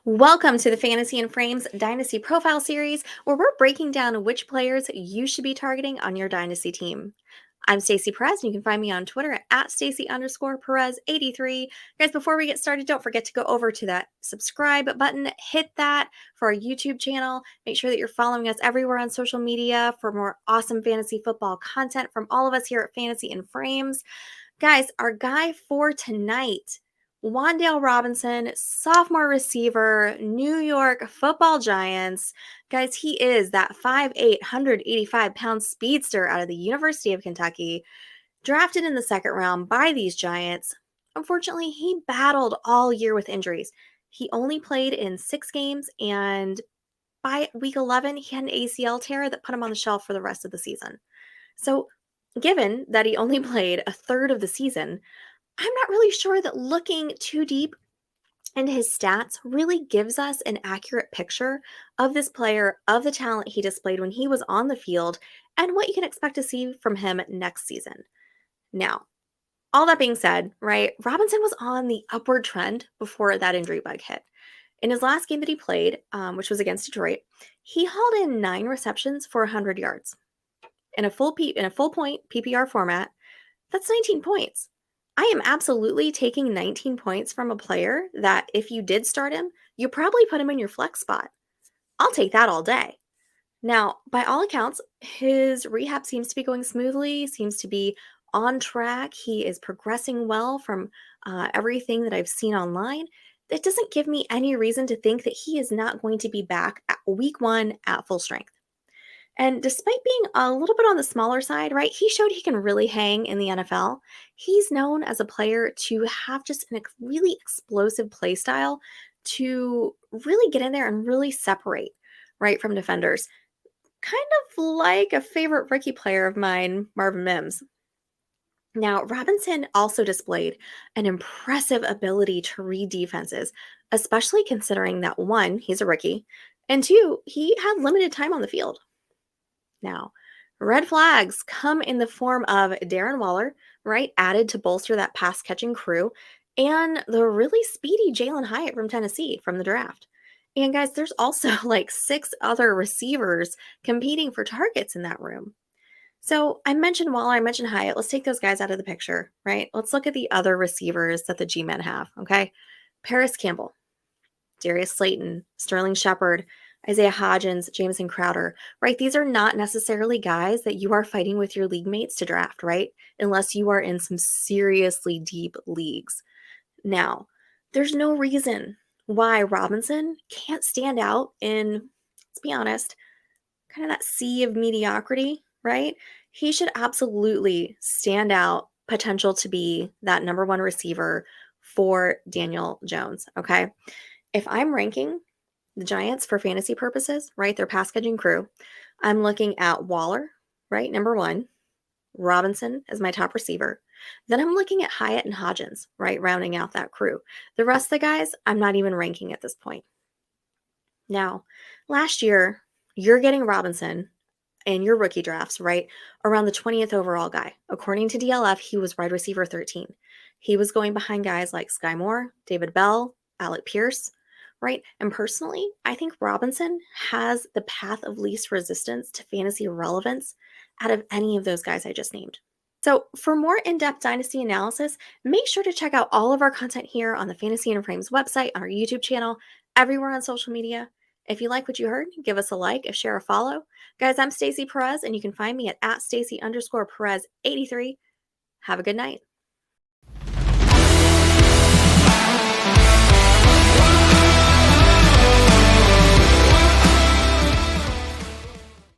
Welcome to the Fantasy and Frames Dynasty Profile Series, where we're breaking down which players you should be targeting on your Dynasty team. I'm Stacey Perez, and you can find me on Twitter at Stacey_Perez83. Guys, before we get started, don't forget to go over to that subscribe button, hit that for our YouTube channel. Make sure that you're following us everywhere on social media for more awesome fantasy football content from all of us here at Fantasy and Frames. Guys, our guy for tonight, Wan'Dale Robinson, sophomore receiver, New York Football Giants. Guys, he is that 5'8", 185-pound speedster out of the University of Kentucky, drafted in the second round by these Giants. Unfortunately, he battled all year with injuries. He only played in 6 games, and by week 11, he had an ACL tear that put him on the shelf for the rest of the season. So, given that he only played a third of the season, I'm not really sure that looking too deep into his stats really gives us an accurate picture of this player, of the talent he displayed when he was on the field, and what you can expect to see from him next season. Now, all that being said, right, Robinson was on the upward trend before that injury bug hit. In his last game that he played, which was against Detroit, he hauled in 9 receptions for 100 yards. In a full point PPR format, that's 19 points. I am absolutely taking 19 points from a player that if you did start him, you probably put him in your flex spot. I'll take that all day. Now, by all accounts, his rehab seems to be going smoothly, seems to be on track. He is progressing well from everything that I've seen online. That doesn't give me any reason to think that he is not going to be back at week 1 at full strength. And despite being a little bit on the smaller side, right, he showed he can really hang in the NFL. He's known as a player to have just a really explosive play style to really get in there and really separate, right, from defenders. Kind of like a favorite rookie player of mine, Marvin Mims. Now, Robinson also displayed an impressive ability to read defenses, especially considering that 1, he's a rookie, and 2, he had limited time on the field. Now, red flags come in the form of Darren Waller, right, added to bolster that pass catching crew, and the really speedy Jalen Hyatt from Tennessee from the draft. And guys, there's also like 6 other receivers competing for targets in that room. So I mentioned Waller, I mentioned Hyatt. Let's take those guys out of the picture, right? Let's look at the other receivers that the G-men have, okay? Paris Campbell, Darius Slayton, Sterling Shepard, Isaiah Hodgins, Jamison Crowder, right? These are not necessarily guys that you are fighting with your league mates to draft, right? Unless you are in some seriously deep leagues. Now, there's no reason why Robinson can't stand out in, let's be honest, kind of that sea of mediocrity, right? He should absolutely stand out, potential to be that number 1 receiver for Daniel Jones, okay? If I'm ranking the Giants for fantasy purposes, right, their pass catching crew, I'm looking at Waller, right, number 1, Robinson as my top receiver. Then I'm looking at Hyatt and Hodgins, right, rounding out that crew. The rest of the guys, I'm not even ranking at this point. Now, last year, you're getting Robinson in your rookie drafts, right, around the 20th overall guy. According to DLF, he was wide receiver 13. He was going behind guys like Sky Moore, David Bell, Alec Pierce, right? And personally, I think Robinson has the path of least resistance to fantasy relevance out of any of those guys I just named. So for more in-depth Dynasty analysis, make sure to check out all of our content here on the Fantasy and Frames website, on our YouTube channel, everywhere on social media. If you like what you heard, give us a like, a share, a follow. Guys, I'm Stacey Perez, and you can find me at Stacey_Perez83. Have a good night.